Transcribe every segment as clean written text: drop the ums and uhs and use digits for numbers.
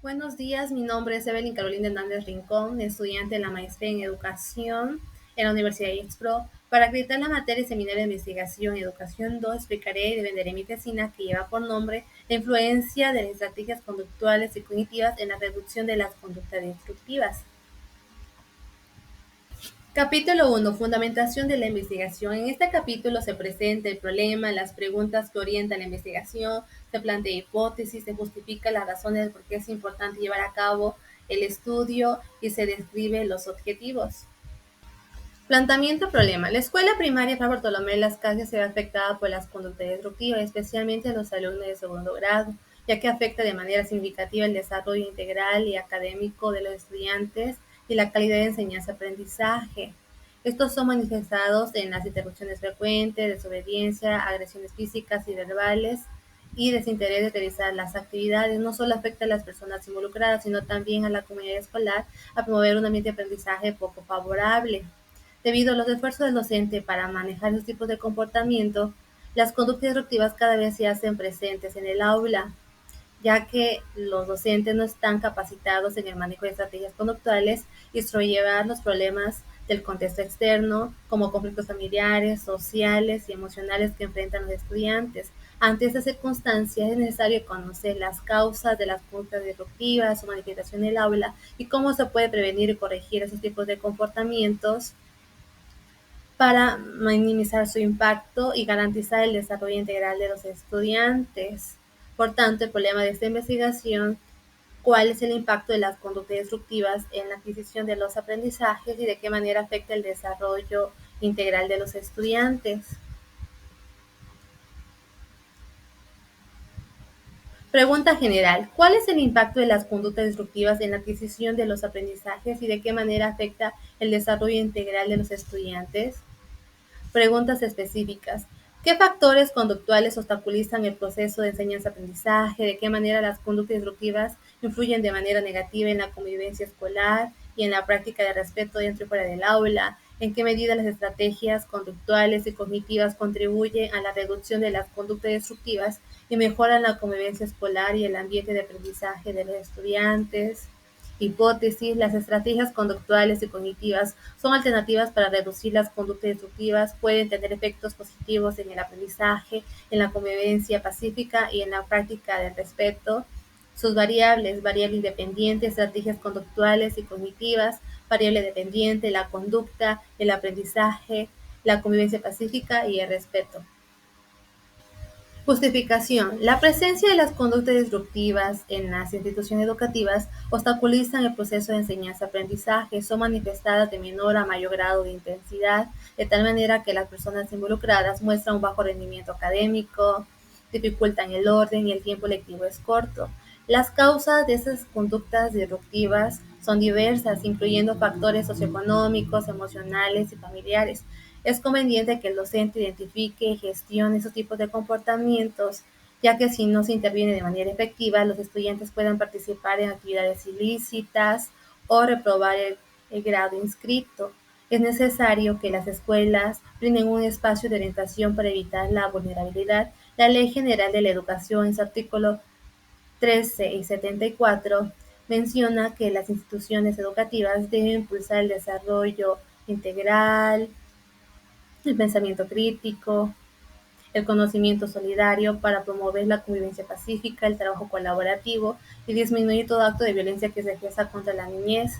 Buenos días, mi nombre es Evelyn Carolina Hernández Rincón, estudiante de la maestría en Educación en la Universidad de IEXPRO. Para acreditar la materia Seminario de Investigación Educación 2, explicaré y defenderé mi tesina que lleva por nombre la influencia de las estrategias conductuales y cognitivas en la reducción de las conductas destructivas. Capítulo 1. Fundamentación de la investigación. En este capítulo se presenta el problema, las preguntas que orientan la investigación, se plantea hipótesis, se justifica las razones por qué es importante llevar a cabo el estudio y se describen los objetivos. Planteamiento problema. La escuela primaria Fray Bartolomé de las Casas se ve afectada por las conductas destructivas, especialmente los alumnos de segundo grado, ya que afecta de manera significativa el desarrollo integral y académico de los estudiantes y la calidad de enseñanza-aprendizaje. Estos son manifestados en las interrupciones frecuentes, desobediencia, agresiones físicas y verbales y desinterés de realizar las actividades. No solo afecta a las personas involucradas, sino también a la comunidad escolar a promover un ambiente de aprendizaje poco favorable. Debido a los esfuerzos del docente para manejar esos tipos de comportamiento, las conductas disruptivas cada vez se hacen presentes en el aula, ya que los docentes no están capacitados en el manejo de estrategias conductuales y sobrellevar los problemas del contexto externo, como conflictos familiares, sociales y emocionales que enfrentan los estudiantes. Ante estas circunstancias es necesario conocer las causas de las conductas disruptivas, su manifestación en el aula y cómo se puede prevenir y corregir esos tipos de comportamientos para minimizar su impacto y garantizar el desarrollo integral de los estudiantes. Por tanto, el problema de esta investigación, ¿cuál es el impacto de las conductas destructivas en la adquisición de los aprendizajes y de qué manera afecta el desarrollo integral de los estudiantes? Pregunta general. ¿Cuál es el impacto de las conductas destructivas en la adquisición de los aprendizajes y de qué manera afecta el desarrollo integral de los estudiantes? Preguntas específicas. ¿Qué factores conductuales obstaculizan el proceso de enseñanza-aprendizaje? ¿De qué manera las conductas disruptivas influyen de manera negativa en la convivencia escolar y en la práctica de respeto dentro y fuera del aula? ¿En qué medida las estrategias conductuales y cognitivas contribuyen a la reducción de las conductas destructivas y mejoran la convivencia escolar y el ambiente de aprendizaje de los estudiantes? Hipótesis. Las estrategias conductuales y cognitivas son alternativas para reducir las conductas destructivas, pueden tener efectos positivos en el aprendizaje, en la convivencia pacífica y en la práctica del respeto. Sus variables: variable independiente, estrategias conductuales y cognitivas; variable dependiente, la conducta, el aprendizaje, la convivencia pacífica y el respeto. Justificación. La presencia de las conductas disruptivas en las instituciones educativas obstaculizan el proceso de enseñanza-aprendizaje, son manifestadas de menor a mayor grado de intensidad, de tal manera que las personas involucradas muestran un bajo rendimiento académico, dificultan el orden y el tiempo lectivo es corto. Las causas de esas conductas disruptivas son diversas, incluyendo factores socioeconómicos, emocionales y familiares. Es conveniente que el docente identifique y gestione esos tipos de comportamientos, ya que si no se interviene de manera efectiva, los estudiantes puedan participar en actividades ilícitas o reprobar el grado inscrito. Es necesario que las escuelas brinden un espacio de orientación para evitar la vulnerabilidad. La Ley General de la Educación, en su artículo 13 y 74, menciona que las instituciones educativas deben impulsar el desarrollo integral, el pensamiento crítico, el conocimiento solidario para promover la convivencia pacífica, el trabajo colaborativo y disminuir todo acto de violencia que se ejerza contra la niñez.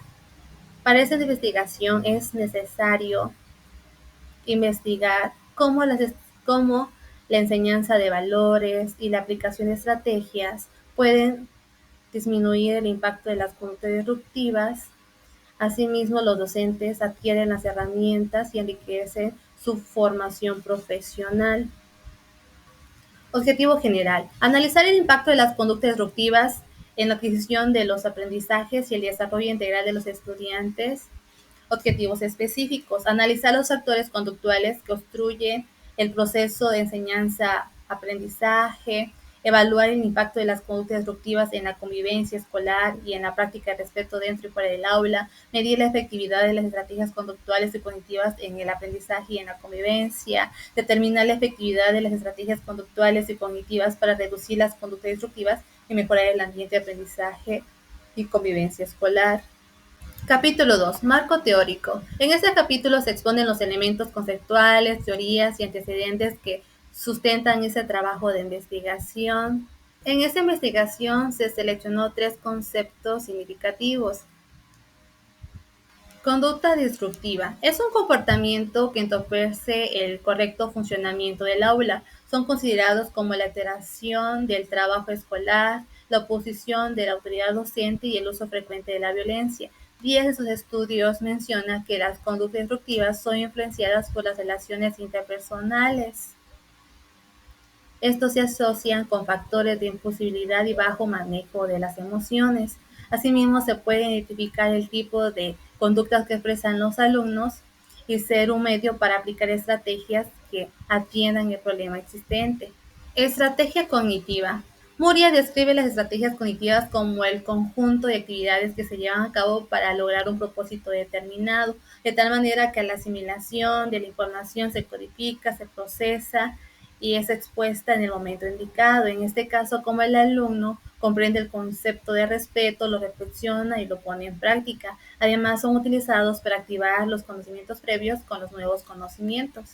Para esta investigación es necesario investigar cómo la enseñanza de valores y la aplicación de estrategias pueden disminuir el impacto de las conductas disruptivas. Asimismo, los docentes adquieren las herramientas y enriquecen su formación profesional. Objetivo general: analizar el impacto de las conductas disruptivas en la adquisición de los aprendizajes y el desarrollo integral de los estudiantes. Objetivos específicos: analizar los factores conductuales que obstruyen el proceso de enseñanza-aprendizaje, evaluar el impacto de las conductas disruptivas en la convivencia escolar y en la práctica de respeto dentro y fuera del aula, medir la efectividad de las estrategias conductuales y cognitivas en el aprendizaje y en la convivencia, determinar la efectividad de las estrategias conductuales y cognitivas para reducir las conductas disruptivas y mejorar el ambiente de aprendizaje y convivencia escolar. Capítulo 2. Marco teórico. En este capítulo se exponen los elementos conceptuales, teorías y antecedentes que sustentan ese trabajo de investigación. En esta investigación se seleccionó 3 conceptos significativos. Conducta disruptiva. Es un comportamiento que entorpece el correcto funcionamiento del aula. Son considerados como la alteración del trabajo escolar, la oposición de la autoridad docente y el uso frecuente de la violencia. 10 de sus estudios mencionan que las conductas disruptivas son influenciadas por las relaciones interpersonales. Estos se asocian con factores de impulsividad y bajo manejo de las emociones. Asimismo, se puede identificar el tipo de conductas que expresan los alumnos y ser un medio para aplicar estrategias que atiendan el problema existente. Estrategia cognitiva. Muria describe las estrategias cognitivas como el conjunto de actividades que se llevan a cabo para lograr un propósito determinado, de tal manera que la asimilación de la información se codifica, se procesa y es expuesta en el momento indicado. En este caso, como el alumno comprende el concepto de respeto, lo reflexiona y lo pone en práctica. Además, son utilizados para activar los conocimientos previos con los nuevos conocimientos.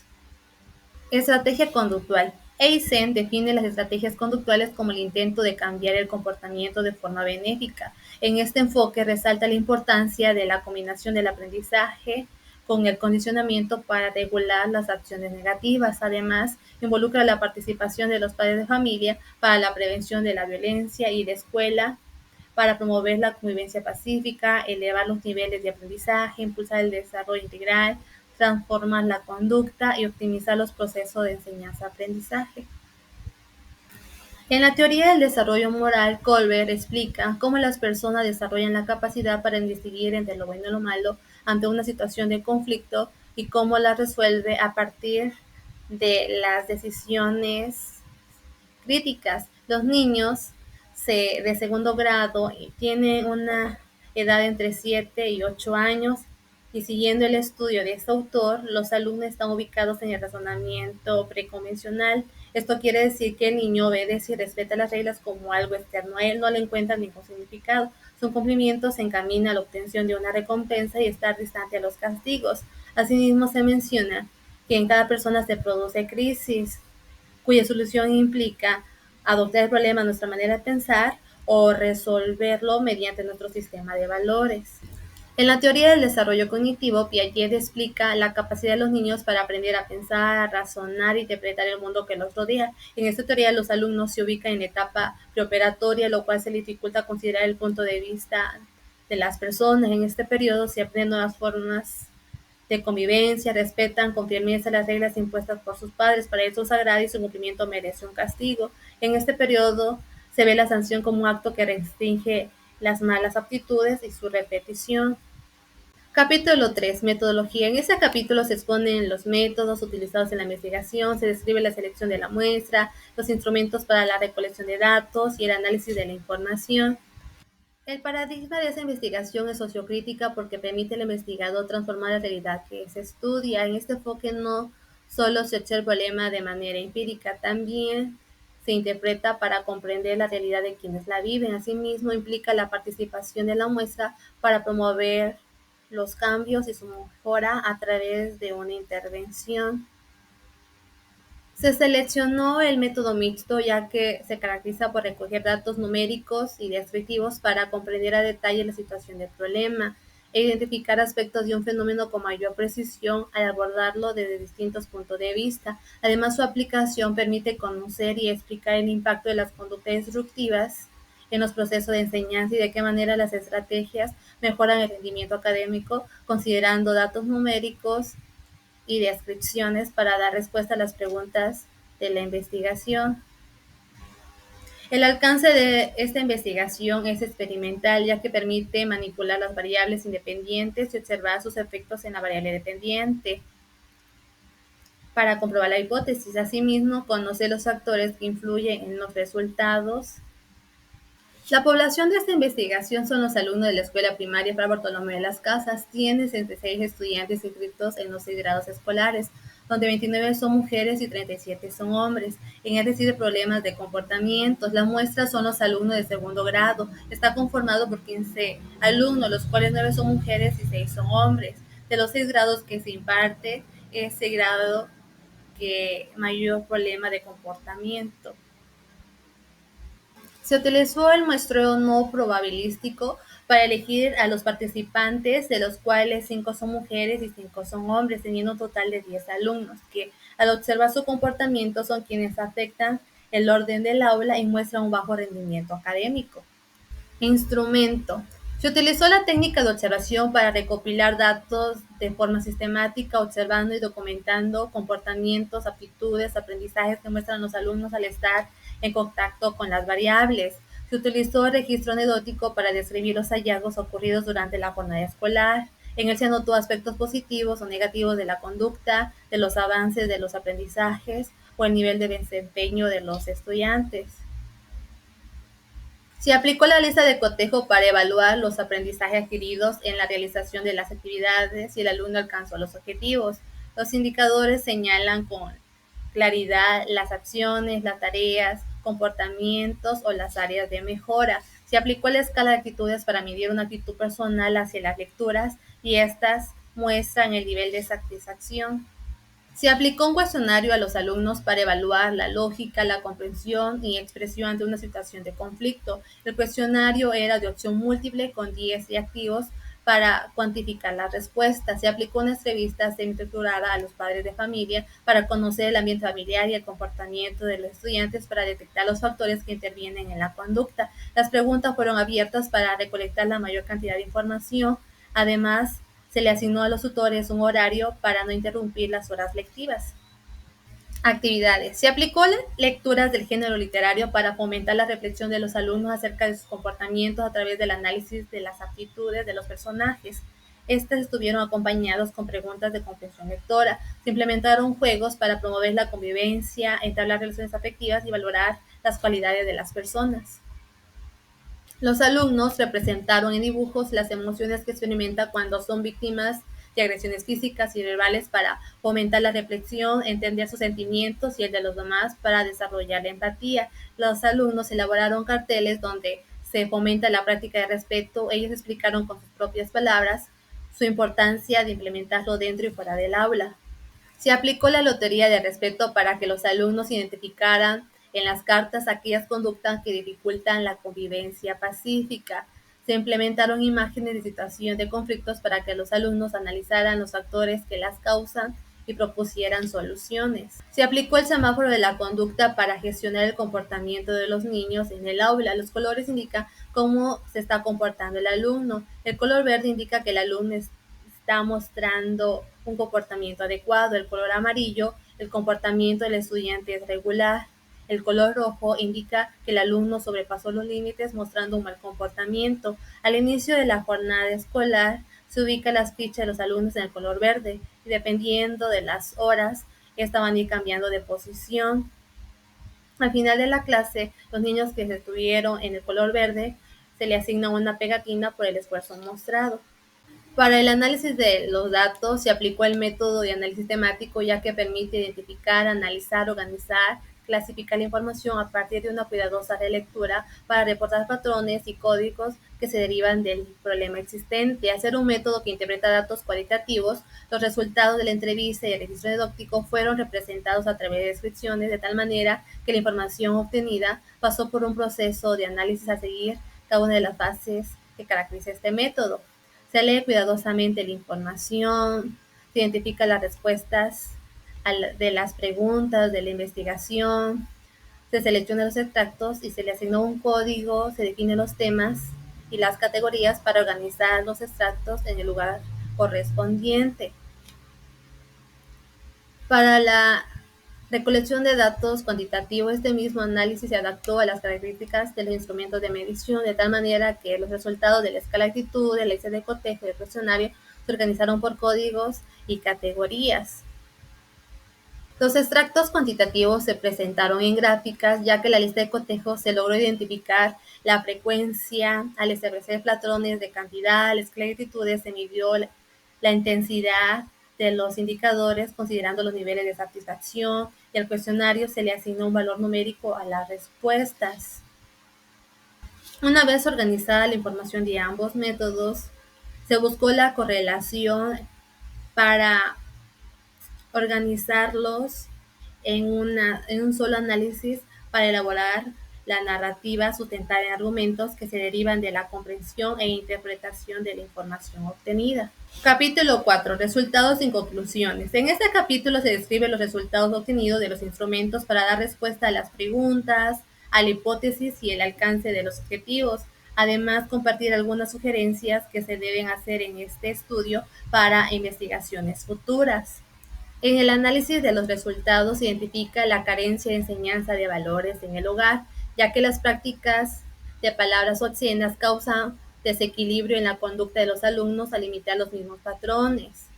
Estrategia conductual. Eysen define las estrategias conductuales como el intento de cambiar el comportamiento de forma benéfica. En este enfoque resalta la importancia de la combinación del aprendizaje con el condicionamiento para regular las acciones negativas. Además, involucra la participación de los padres de familia para la prevención de la violencia y de escuela, para promover la convivencia pacífica, elevar los niveles de aprendizaje, impulsar el desarrollo integral, transformar la conducta y optimizar los procesos de enseñanza-aprendizaje. En la teoría del desarrollo moral, Colbert explica cómo las personas desarrollan la capacidad para distinguir entre lo bueno y lo malo ante una situación de conflicto y cómo la resuelve a partir de las decisiones críticas. Los niños de segundo grado tienen una edad entre 7 y 8 años y siguiendo el estudio de este autor, los alumnos están ubicados en el razonamiento preconvencional. Esto quiere decir que el niño obedece y respeta las reglas como algo externo a él, no le encuentra ningún significado. Su cumplimiento se encamina a la obtención de una recompensa y estar distante a los castigos. Asimismo, se menciona que en cada persona se produce crisis, cuya solución implica adoptar el problema a nuestra manera de pensar o resolverlo mediante nuestro sistema de valores. En la teoría del desarrollo cognitivo, Piaget explica la capacidad de los niños para aprender a pensar, a razonar e interpretar el mundo que los rodea. En esta teoría, los alumnos se ubican en la etapa preoperatoria, lo cual se les dificulta considerar el punto de vista de las personas. En este periodo se aprenden nuevas formas de convivencia, respetan con firmeza las reglas impuestas por sus padres, para ellos sagrado y su cumplimiento merece un castigo. En este periodo se ve la sanción como un acto que restringe las malas aptitudes y su repetición. Capítulo 3. Metodología. En este capítulo se exponen los métodos utilizados en la investigación, se describe la selección de la muestra, los instrumentos para la recolección de datos y el análisis de la información. El paradigma de esa investigación es sociocrítica porque permite al investigador transformar la realidad que se estudia. En este enfoque no solo se observa el problema de manera empírica, también se interpreta para comprender la realidad de quienes la viven. Asimismo, implica la participación de la muestra para promover los cambios y su mejora a través de una intervención. Se seleccionó el método mixto ya que se caracteriza por recoger datos numéricos y descriptivos para comprender a detalle la situación del problema e identificar aspectos de un fenómeno con mayor precisión al abordarlo desde distintos puntos de vista. Además, su aplicación permite conocer y explicar el impacto de las conductas disruptivas en los procesos de enseñanza y de qué manera las estrategias mejoran el rendimiento académico, considerando datos numéricos y descripciones para dar respuesta a las preguntas de la investigación. El alcance de esta investigación es experimental, ya que permite manipular las variables independientes y observar sus efectos en la variable dependiente para comprobar la hipótesis. Asimismo, conocer los factores que influyen en los resultados. La población de esta investigación son los alumnos de la escuela primaria Fray Bartolomé de las Casas. Tiene 66 estudiantes inscritos en los 6 grados escolares. donde 29 son mujeres y 37 son hombres. En es decir, problemas de comportamientos. La muestra son los alumnos de segundo grado. Está conformado por 15 alumnos, los cuales 9 son mujeres y 6 son hombres. De los 6 grados que se imparte, ese grado que mayor problema de comportamiento. Se utilizó el muestreo no probabilístico para elegir a los participantes, de los cuales 5 son mujeres y 5 son hombres, teniendo un total de 10 alumnos, que al observar su comportamiento son quienes afectan el orden del aula y muestran un bajo rendimiento académico. Instrumento. Se utilizó la técnica de observación para recopilar datos de forma sistemática, observando y documentando comportamientos, aptitudes, aprendizajes que muestran los alumnos al estar en contacto con las variables. Se utilizó el registro anecdótico para describir los hallazgos ocurridos durante la jornada escolar. En él se anotó aspectos positivos o negativos de la conducta, de los avances de los aprendizajes o el nivel de desempeño de los estudiantes. Se aplicó la lista de cotejo para evaluar los aprendizajes adquiridos en la realización de las actividades y el alumno alcanzó los objetivos. Los indicadores señalan con claridad las acciones, las tareas, comportamientos o las áreas de mejora. Se aplicó la escala de actitudes para medir una actitud personal hacia las lecturas y estas muestran el nivel de satisfacción. Se aplicó un cuestionario a los alumnos para evaluar la lógica, la comprensión y expresión ante una situación de conflicto. El cuestionario era de opción múltiple con 10 reactivos para cuantificar las respuestas. Se aplicó una entrevista semi-estructurada a los padres de familia para conocer el ambiente familiar y el comportamiento de los estudiantes para detectar los factores que intervienen en la conducta. Las preguntas fueron abiertas para recolectar la mayor cantidad de información. Además, se le asignó a los tutores un horario para no interrumpir las horas lectivas. Actividades. Se aplicó lecturas del género literario para fomentar la reflexión de los alumnos acerca de sus comportamientos a través del análisis de las aptitudes de los personajes. Estas estuvieron acompañados con preguntas de comprensión lectora. Se implementaron juegos para promover la convivencia, entablar relaciones afectivas y valorar las cualidades de las personas. Los alumnos representaron en dibujos las emociones que experimentan cuando son víctimas de agresiones físicas y verbales para fomentar la reflexión, entender sus sentimientos y el de los demás para desarrollar la empatía. Los alumnos elaboraron carteles donde se fomenta la práctica de respeto. Ellos explicaron con sus propias palabras su importancia de implementarlo dentro y fuera del aula. Se aplicó la lotería de respeto para que los alumnos identificaran en las cartas aquellas conductas que dificultan la convivencia pacífica. Se implementaron imágenes de situación de conflictos para que los alumnos analizaran los factores que las causan y propusieran soluciones. Se aplicó el semáforo de la conducta para gestionar el comportamiento de los niños en el aula. Los colores indican cómo se está comportando el alumno. El color verde indica que el alumno está mostrando un comportamiento adecuado. El color amarillo, el comportamiento del estudiante es regular. El color rojo indica que el alumno sobrepasó los límites mostrando un mal comportamiento. Al inicio de la jornada escolar se ubican las fichas de los alumnos en el color verde y dependiendo de las horas, estas van a ir cambiando de posición. Al final de la clase, los niños que estuvieron en el color verde se le asigna una pegatina por el esfuerzo mostrado. Para el análisis de los datos se aplicó el método de análisis temático, ya que permite identificar, analizar, organizar, clasificar la información a partir de una cuidadosa relectura para reportar patrones y códigos que se derivan del problema existente. Hacer un método que interpreta datos cualitativos, los resultados de la entrevista y el registro anecdótico fueron representados a través de descripciones de tal manera que la información obtenida pasó por un proceso de análisis a seguir cada una de las fases que caracteriza este método. Se lee cuidadosamente la información, se identifican las respuestas de las preguntas de la investigación, se seleccionan los extractos y se le asigna un código, se definen los temas y las categorías para organizar los extractos en el lugar correspondiente. Para la recolección de datos cuantitativos, este mismo análisis se adaptó a las características de los instrumentos de medición, de tal manera que los resultados de la escala de actitud, de la lista de cotejo y del cuestionario se organizaron por códigos y categorías. Los extractos cuantitativos se presentaron en gráficas, ya que la lista de cotejo se logró identificar la frecuencia al establecer patrones de cantidad. La escala de actitudes se midió la intensidad de los indicadores considerando los niveles de satisfacción y al cuestionario se le asignó un valor numérico a las respuestas. Una vez organizada la información de ambos métodos, se buscó la correlación para organizarlos en un solo análisis para elaborar la narrativa sustentada en argumentos que se derivan de la comprensión e interpretación de la información obtenida. Capítulo 4. Resultados y conclusiones. En este capítulo se describen los resultados obtenidos de los instrumentos para dar respuesta a las preguntas, a la hipótesis y el alcance de los objetivos. Además, compartir algunas sugerencias que se deben hacer en este estudio para investigaciones futuras. En el análisis de los resultados se identifica la carencia de enseñanza de valores en el hogar, ya que las prácticas de palabras obscenas causan desequilibrio en la conducta de los alumnos al imitar los mismos patrones.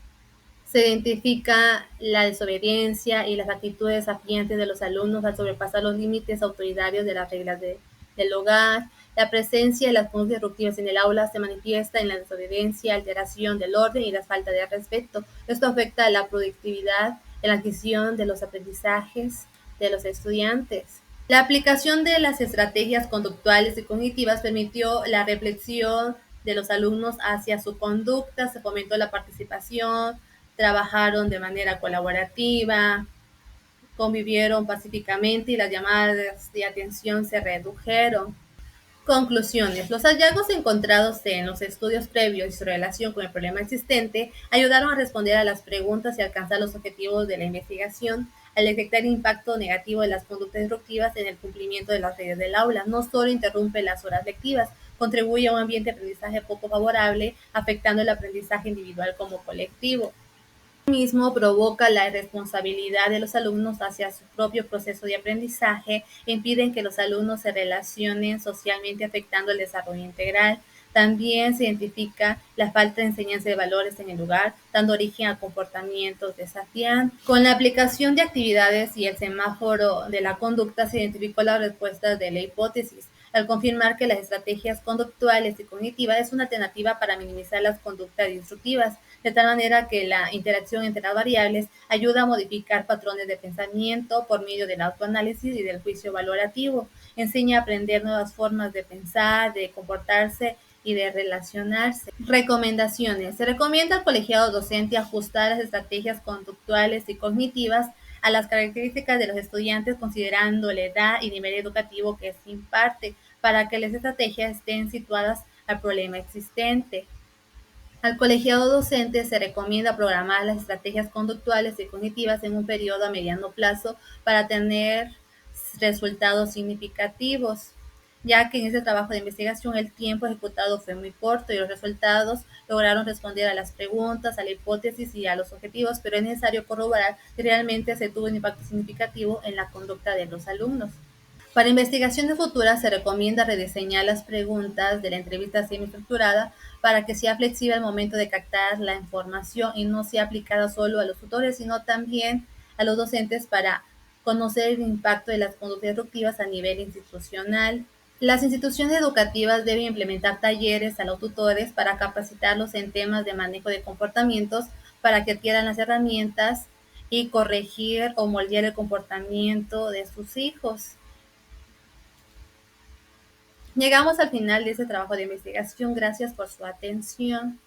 Se identifica la desobediencia y las actitudes desafiantes de los alumnos al sobrepasar los límites autoritarios de las reglas del hogar. La presencia de las conductas disruptivas en el aula se manifiesta en la desobediencia, alteración del orden y la falta de respeto. Esto afecta a la productividad en la adquisición de los aprendizajes de los estudiantes. La aplicación de las estrategias conductuales y cognitivas permitió la reflexión de los alumnos hacia su conducta, se fomentó la participación, trabajaron de manera colaborativa, convivieron pacíficamente y las llamadas de atención se redujeron. Conclusiones. Los hallazgos encontrados en los estudios previos y su relación con el problema existente ayudaron a responder a las preguntas y alcanzar los objetivos de la investigación al detectar el impacto negativo de las conductas disruptivas en el cumplimiento de las reglas del aula. No solo interrumpe las horas lectivas, contribuye a un ambiente de aprendizaje poco favorable, afectando el aprendizaje individual como colectivo. Mismo provoca la irresponsabilidad de los alumnos hacia su propio proceso de aprendizaje e impiden que los alumnos se relacionen socialmente, afectando el desarrollo integral. También se identifica la falta de enseñanza de valores en el lugar, dando origen a comportamientos desafiantes. Con la aplicación de actividades y el semáforo de la conducta se identificó las respuestas de la hipótesis, al confirmar que las estrategias conductuales y cognitivas es una alternativa para minimizar las conductas disruptivas, de tal manera que la interacción entre las variables ayuda a modificar patrones de pensamiento por medio del autoanálisis y del juicio valorativo. Enseña a aprender nuevas formas de pensar, de comportarse y de relacionarse. Recomendaciones. Se recomienda al colegiado docente ajustar las estrategias conductuales y cognitivas a las características de los estudiantes, considerando la edad y nivel educativo que se imparte, para que las estrategias estén situadas al problema existente. Al colegiado docente se recomienda programar las estrategias conductuales y cognitivas en un periodo a mediano plazo para tener resultados significativos, ya que en ese trabajo de investigación el tiempo ejecutado fue muy corto y los resultados lograron responder a las preguntas, a la hipótesis y a los objetivos, pero es necesario corroborar si realmente se tuvo un impacto significativo en la conducta de los alumnos. Para investigaciones futuras se recomienda rediseñar las preguntas de la entrevista semiestructurada para que sea flexible al momento de captar la información y no sea aplicada solo a los tutores, sino también a los docentes para conocer el impacto de las conductas disruptivas a nivel institucional. Las instituciones educativas deben implementar talleres a los tutores para capacitarlos en temas de manejo de comportamientos para que adquieran las herramientas y corregir o moldear el comportamiento de sus hijos. Llegamos al final de este trabajo de investigación. Gracias por su atención.